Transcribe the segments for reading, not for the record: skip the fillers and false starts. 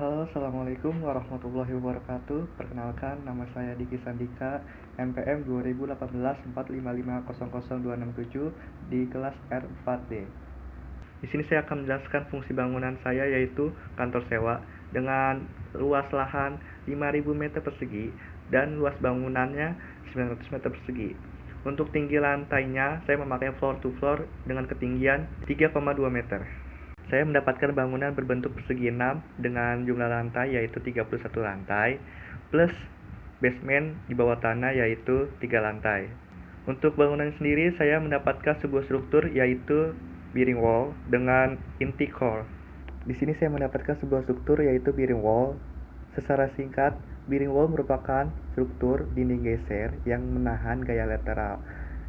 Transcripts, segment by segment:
Halo, Assalamualaikum warahmatullahi wabarakatuh. Perkenalkan, nama saya Diki Sandika, NPM 201845500267 di kelas R4D. Di sini saya akan menjelaskan fungsi bangunan saya, yaitu kantor sewa dengan luas lahan 5.000 meter persegi dan luas bangunannya 900 meter persegi. Untuk tinggi lantainya, saya memakai floor to floor dengan ketinggian 3,2 meter. Saya mendapatkan bangunan berbentuk persegi 6 dengan jumlah lantai yaitu 31 lantai plus basement di bawah tanah yaitu 3 lantai. Untuk bangunan sendiri saya mendapatkan sebuah struktur yaitu bearing wall dengan inti core. Di sini saya mendapatkan sebuah struktur yaitu bearing wall. Secara singkat, bearing wall merupakan struktur dinding geser yang menahan gaya lateral.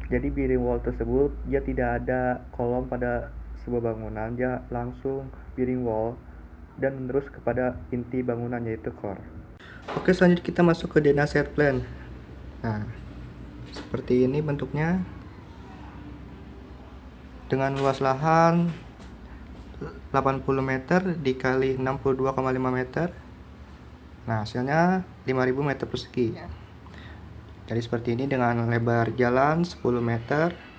Jadi bearing wall tersebut dia tidak ada kolom pada sebuah bangunan, dia langsung bearing wall dan menerus kepada inti bangunan yaitu core. Oke, selanjutnya kita masuk ke Dena set plan. Nah, seperti ini bentuknya dengan luas lahan 80 meter dikali 62,5 meter. Nah, hasilnya 5.000 meter persegi. Jadi seperti ini dengan lebar jalan 10 meter.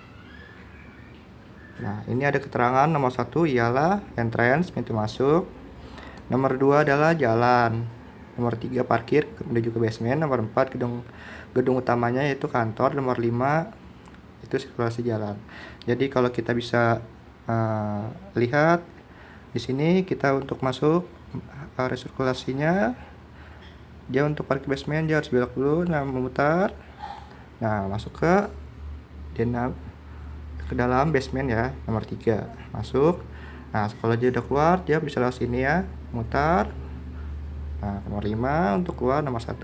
Nah, ini ada keterangan nomor 1 ialah entrance, pintu masuk. Nomor 2 adalah jalan. Nomor 3 parkir menuju ke basement. Nomor 4 gedung utamanya yaitu kantor. Nomor 5 itu sirkulasi jalan. Jadi kalau kita bisa lihat di sini kita untuk masuk resirkulasinya, dia untuk parkir basement dia harus belok dulu, nah memutar, nah masuk ke dalam basement ya, nomor 3 masuk. Nah kalau dia udah keluar dia bisa lewat sini ya, mutar. Nah nomor 5 untuk keluar, nomor 1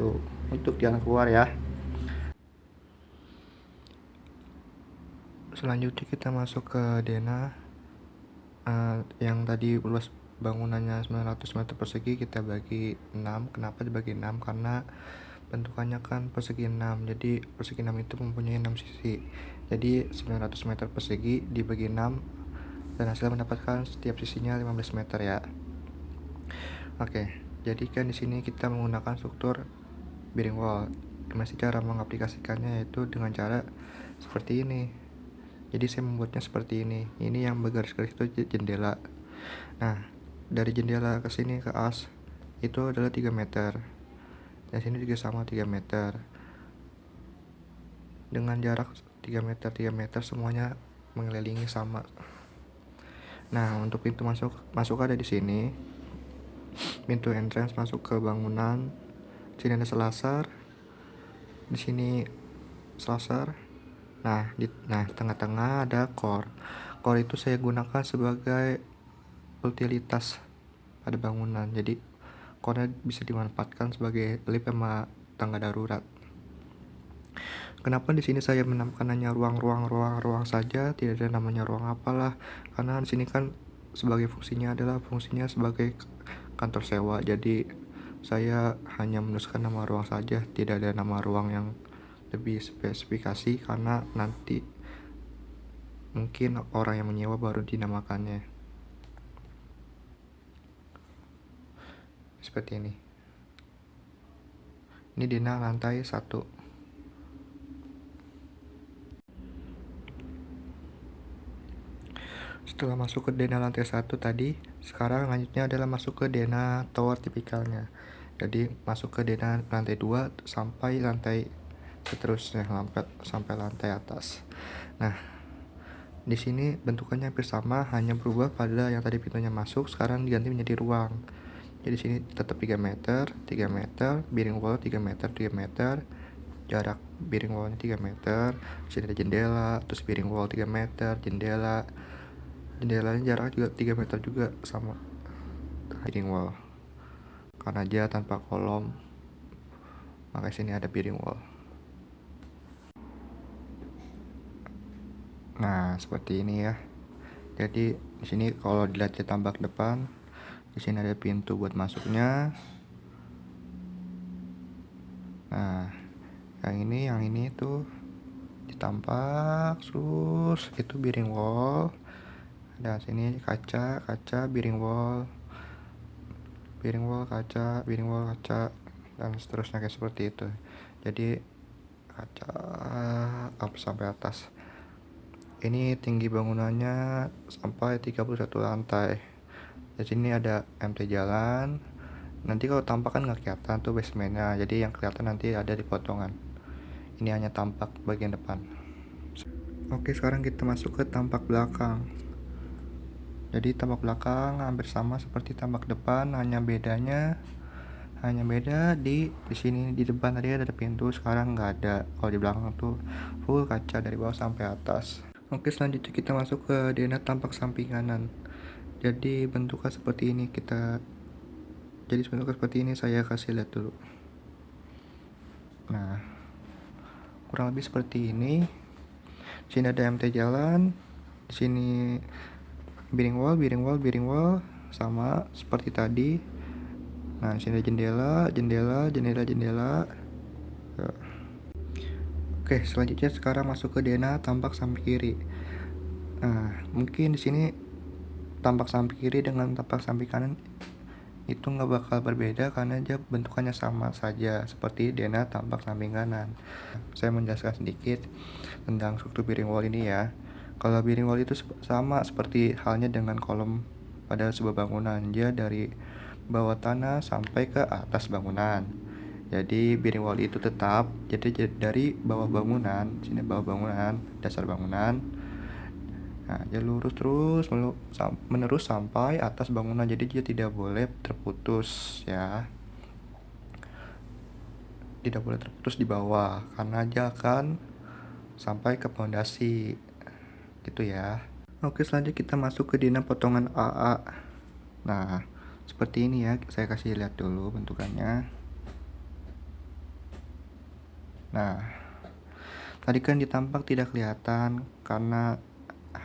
untuk jalan keluar ya. Selanjutnya kita masuk ke Dena. Yang tadi luas bangunannya 900 meter persegi kita bagi 6. Kenapa dibagi 6? Karena bentukannya kan persegi 6, jadi persegi 6 itu mempunyai 6 sisi. Jadi 900 meter persegi dibagi 6 dan hasil mendapatkan setiap sisinya 15 meter ya. Oke, jadi kan di sini kita menggunakan struktur bearing wall. Gimana sih cara mengaplikasikannya, yaitu dengan cara seperti ini. Jadi saya membuatnya seperti ini. Ini yang bergaris-garis itu jendela. Nah, dari jendela ke sini ke as itu adalah 3 meter. Dan sini juga sama 3 meter. Dengan jarak 3 meter semuanya mengelilingi sama. Nah, untuk pintu masuk ada di sini. Pintu entrance masuk ke bangunan. Sini ada selasar. Di sini selasar. Nah, tengah-tengah ada core. Core itu saya gunakan sebagai utilitas pada bangunan. Jadi core bisa dimanfaatkan sebagai lift sama tangga darurat. Kenapa di sini saya menamakan hanya ruang saja, tidak ada namanya ruang apalah? Karena di sini kan fungsinya sebagai kantor sewa. Jadi saya hanya menuliskan nama ruang saja, tidak ada nama ruang yang lebih spesifikasi karena nanti mungkin orang yang menyewa baru dinamakannya. Seperti ini. Ini Dena lantai 1. Setelah masuk ke Dena lantai 1 tadi, sekarang lanjutnya adalah masuk ke Dena tower tipikalnya. Jadi masuk ke Dena lantai 2 sampai lantai seterusnya sampai lantai atas. Nah, di sini bentukannya hampir sama, hanya berubah pada yang tadi pintunya masuk, sekarang diganti menjadi ruang. Jadi sini tetap 3 meter, 3 meter, bearing wall 3 meter, 3 meter, jarak bearing wallnya 3 meter. Sini ada jendela, terus bearing wall 3 meter, jendelanya jarak juga 3 meter juga sama bearing wall. Karena dia tanpa kolom, maka sini ada bearing wall. Nah, seperti ini ya. Jadi di sini kalau dilihat di tambak depan, di sini ada pintu buat masuknya. Nah, yang ini tuh ditampak terus itu bearing wall. Dan sini kaca bearing wall. bearing wall kaca, dan seterusnya kayak seperti itu. Jadi kaca up sampai atas. Ini tinggi bangunannya sampai 31 lantai. Di sini ada MT jalan. Nanti kalau tampak kan nggak kelihatan tuh basementnya, jadi yang kelihatan nanti ada di potongan. Ini hanya tampak bagian depan. Oke, sekarang kita masuk ke tampak belakang. Jadi tampak belakang hampir sama seperti tampak depan, hanya beda di sini. Di depan tadi ada pintu, sekarang nggak ada. Kalau di belakang tuh full kaca dari bawah sampai atas. Oke, selanjutnya kita masuk ke denah tampak samping kanan. Jadi bentuknya seperti ini, saya kasih lihat dulu. Nah, kurang lebih seperti ini. Di sini ada MT jalan, di sini bearing wall sama seperti tadi. Nah, di sini ada jendela. Oke, selanjutnya sekarang masuk ke denah tampak samping kiri. Nah, mungkin di sini tampak samping kiri dengan tampak samping kanan itu nggak bakal berbeda karena dia bentukannya sama saja seperti denah tampak samping kanan. Saya menjelaskan sedikit tentang struktur bearing wall ini ya. Kalau bearing wall itu sama seperti halnya dengan kolom pada sebuah bangunan, dia dari bawah tanah sampai ke atas bangunan. Jadi bearing wall itu tetap jadi dari bawah bangunan, sini bawah bangunan, dasar bangunan. Nah, dia lurus terus menerus sampai atas bangunan, jadi dia tidak boleh terputus ya. Tidak boleh terputus di bawah karena dia akan sampai ke pondasi gitu ya. Oke, selanjutnya kita masuk ke denah potongan AA. Nah, seperti ini ya, saya kasih lihat dulu bentukannya. Nah, tadi kan ditampak tidak kelihatan karena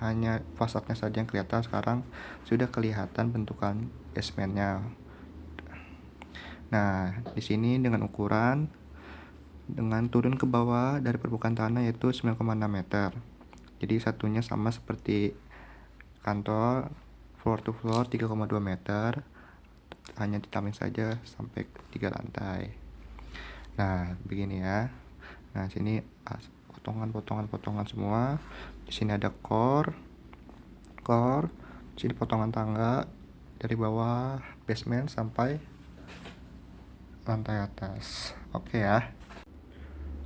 hanya fasadnya saja yang kelihatan. Sekarang sudah kelihatan bentukan basementnya. Nah, di sini dengan ukuran dengan turun ke bawah dari permukaan tanah yaitu 9,6 meter. Jadi satunya sama seperti kantor, floor to floor 3,2 meter, hanya ditambahin saja sampai 3 lantai. Nah, begini ya. Nah, sini potongan semua. Di sini ada core. Di sini potongan tangga dari bawah basement sampai lantai atas. Oke ya.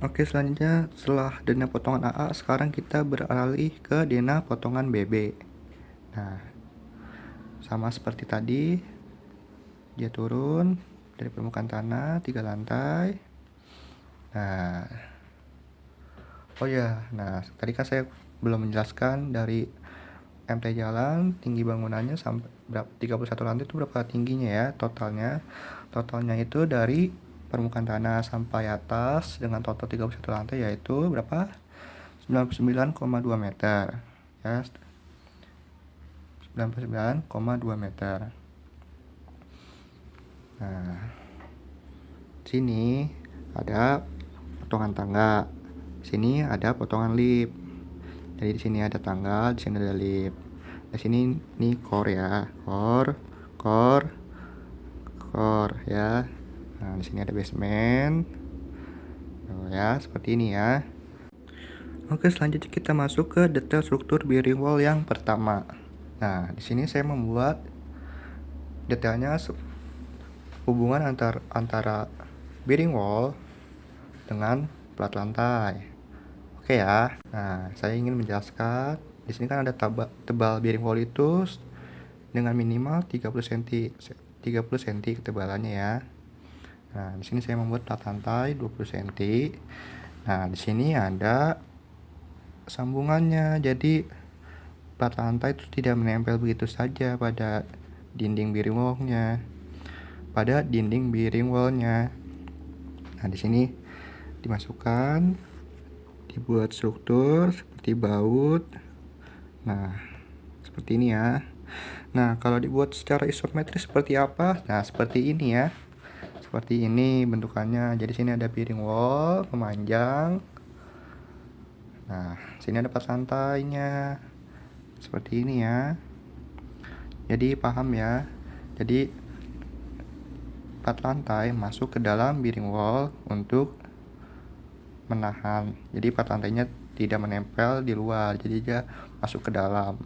Oke, selanjutnya setelah denah potongan AA, sekarang kita beralih ke denah potongan BB. Nah, sama seperti tadi, dia turun dari permukaan tanah 3 lantai. Nah, oh ya, nah tadi kan saya belum menjelaskan dari MT jalan tinggi bangunannya sampai 31 lantai itu berapa tingginya ya totalnya. Totalnya itu dari permukaan tanah sampai atas dengan total 31 lantai yaitu berapa? 99,2 meter ya. 99,2 meter. Nah, sini ada potongan tangga. Sini ada potongan lift. Jadi di sini ada tangga, di sini ada lift. Di sini nih core ya, core ya. Nah, di sini ada basement. Oh ya, seperti ini ya. Oke, selanjutnya kita masuk ke detail struktur bearing wall yang pertama. Nah, di sini saya membuat detailnya hubungan antara bearing wall dengan plat lantai. Oke ya. Nah, saya ingin menjelaskan di sini kan ada tebal bearing wall itu dengan minimal 30 cm ketebalannya ya. Nah, di sini saya membuat plat lantai 20 cm. Nah, di sini ada sambungannya. Jadi plat lantai itu tidak menempel begitu saja pada dinding bearing wall-nya. Nah, di sini dimasukkan, dibuat struktur seperti baut. Nah, seperti ini ya. Nah, kalau dibuat secara isometris seperti apa? Nah, seperti ini ya. Seperti ini bentukannya. Jadi sini ada bearing wall memanjang. Nah, sini ada plat lantainya. Seperti ini ya. Jadi paham ya. Jadi 4 lantai masuk ke dalam bearing wall untuk menahan. Jadi 4 lantainya tidak menempel di luar, jadi dia masuk ke dalam.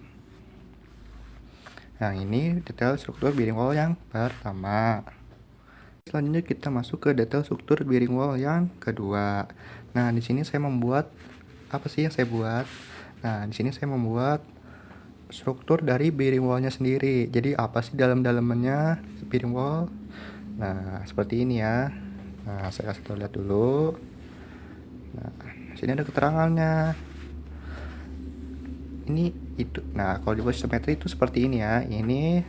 Nah, ini detail struktur bearing wall yang pertama. Selanjutnya kita masuk ke detail struktur bearing wall yang kedua. Nah, di sini saya membuat apa sih yang saya buat? Nah, di sini saya membuat struktur dari bearing wallnya sendiri. Jadi apa sih dalam-dalamannya bearing wall? Nah, seperti ini ya. Nah, saya kasih lihat dulu. Nah, sini ada keterangannya. Ini itu. Nah, kalau di simetri itu seperti ini ya. Ini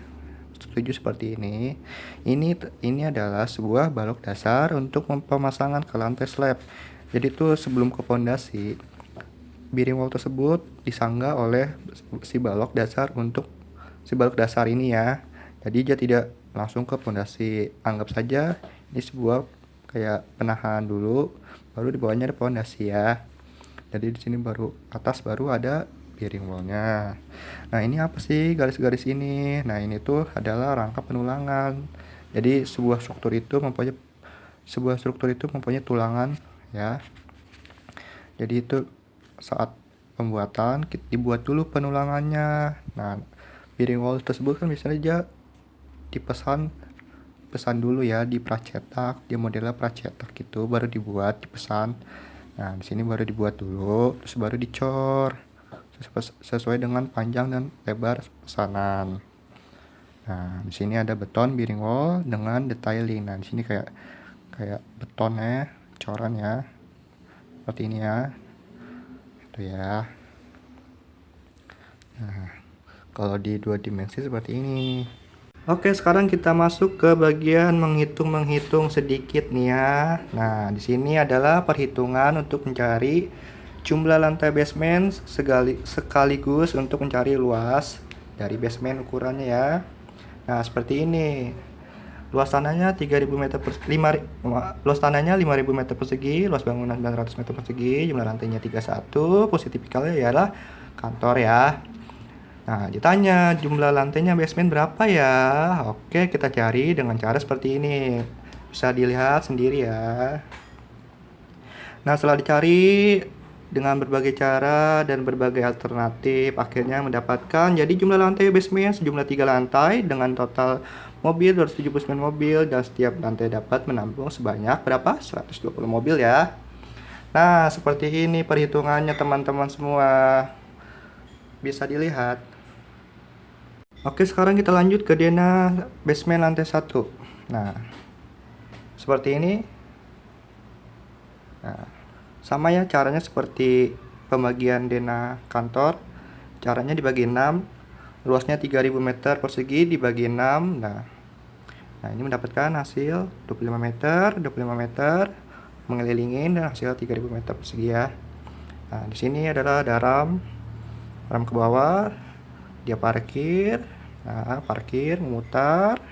setuju seperti ini. Ini adalah sebuah balok dasar untuk pemasangan ke lantai slab. Jadi itu sebelum ke pondasi, bearing wall tersebut disanggah oleh si balok dasar ini ya. Jadi dia tidak langsung ke pondasi. Anggap saja ini sebuah kayak penahan dulu, baru di bawahnya ada pondasi ya. Jadi di sini baru atas baru ada bearing wallnya. Nah, ini apa sih garis-garis ini? Nah, ini tuh adalah rangka penulangan. Jadi sebuah struktur itu mempunyai tulangan ya. Jadi itu saat pembuatan dibuat dulu penulangannya. Nah, bearing wall tersebut kan biasanya dia dipesan dulu ya, di pracetak, dia modelnya pracetak gitu, baru dipesan. Nah, di sini baru dibuat dulu, terus baru dicor sesuai dengan panjang dan lebar pesanan. Nah, di sini ada beton bearing wall dengan detailing. Nah, di sini kayak betonnya, coran ya, seperti ini ya, itu ya. Nah, kalau di 2 dimensi seperti ini. Oke, sekarang kita masuk ke bagian menghitung sedikit nih ya. Nah, di sini adalah perhitungan untuk mencari jumlah lantai basement sekaligus untuk mencari luas dari basement ukurannya ya. Nah, seperti ini. Luas tanahnya 3000 meter luas tanahnya 5000 meter persegi, luas bangunan 900 meter persegi, jumlah lantainya 31, fungsi tipikalnya ialah kantor ya. Nah, ditanya jumlah lantainya basement berapa ya? Oke, kita cari dengan cara seperti ini. Bisa dilihat sendiri ya. Nah, setelah dicari dengan berbagai cara dan berbagai alternatif, akhirnya mendapatkan jadi jumlah lantai basement sejumlah 3 lantai dengan total mobil 279 mobil, dan setiap lantai dapat menampung sebanyak berapa? 120 mobil ya. Nah, seperti ini perhitungannya teman-teman semua. Bisa dilihat. Oke, sekarang kita lanjut ke denah basement lantai 1. Nah, seperti ini. Nah, sama ya caranya seperti pembagian denah kantor. Caranya dibagi 6. Luasnya 3000 meter persegi dibagi 6. Nah, ini mendapatkan hasil 25 meter mengelilingi dan hasil 3000 meter persegi ya. Nah, di sini adalah ada ram ke bawah, dia parkir. Nah, parkir, memutar.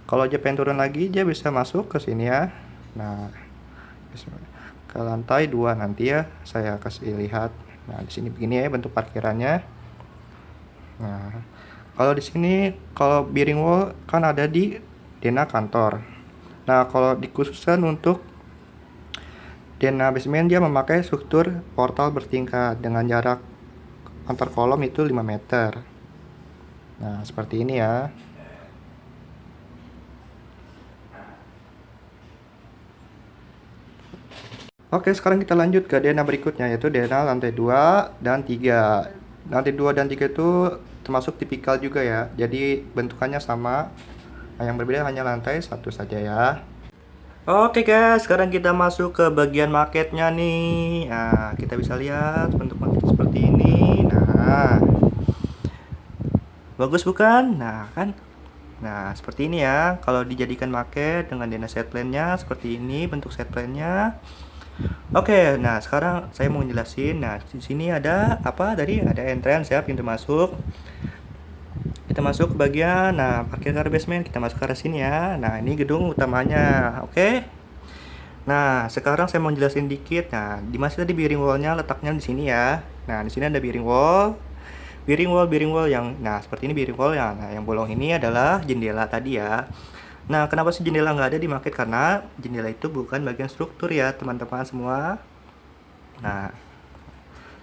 Kalau dia pengen turun lagi, dia bisa masuk ke sini ya. Nah, ke lantai 2 nanti ya, saya kasih lihat. Nah, di sini begini ya bentuk parkirannya. Nah, kalau di sini kalau bearing wall kan ada di denah kantor. Nah, kalau dikhususkan untuk denah basement, dia memakai struktur portal bertingkat dengan jarak antar kolom itu 5 meter. Nah, seperti ini ya. Oke, sekarang kita lanjut ke denah berikutnya, yaitu denah lantai 2 dan 3. Lantai 2 dan 3 itu termasuk tipikal juga ya. Jadi bentukannya sama. Nah, yang berbeda hanya lantai 1 saja ya. Oke guys, sekarang kita masuk ke bagian maketnya nih. Nah, kita bisa lihat bentuk maket seperti ini. Nah, bagus bukan? Nah, kan? Nah, seperti ini ya. Kalau dijadikan maket dengan denah set plan-nya seperti ini bentuk set plan-nya. Oke, nah sekarang saya mau jelasin. Nah, di sini ada apa tadi? Ada entrance ya, pintu masuk. Kita masuk ke bagian, nah parkir car basement, kita masuk ke arah sini ya. Nah, ini gedung utamanya, oke. Nah, sekarang saya mau jelasin dikit. Nah, di mana tadi bearing wall-nya letaknya di sini ya. Nah, di sini ada bearing wall yang, nah seperti ini bearing wall yang, nah yang bolong ini adalah jendela tadi ya. Nah, kenapa sih jendela nggak ada di market? Karena jendela itu bukan bagian struktur ya, teman-teman semua. Nah,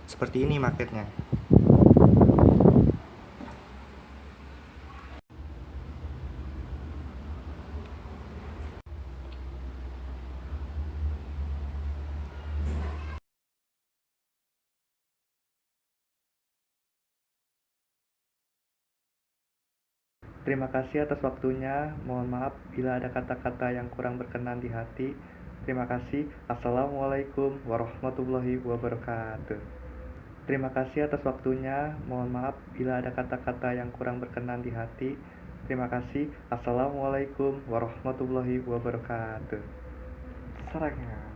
seperti ini marketnya. Terima kasih atas waktunya. Mohon maaf bila ada kata-kata yang kurang berkenan di hati. Terima kasih. Assalamualaikum warahmatullahi wabarakatuh. Terima kasih atas waktunya. Mohon maaf bila ada kata-kata yang kurang berkenan di hati. Terima kasih. Assalamualaikum warahmatullahi wabarakatuh. Sarangnya.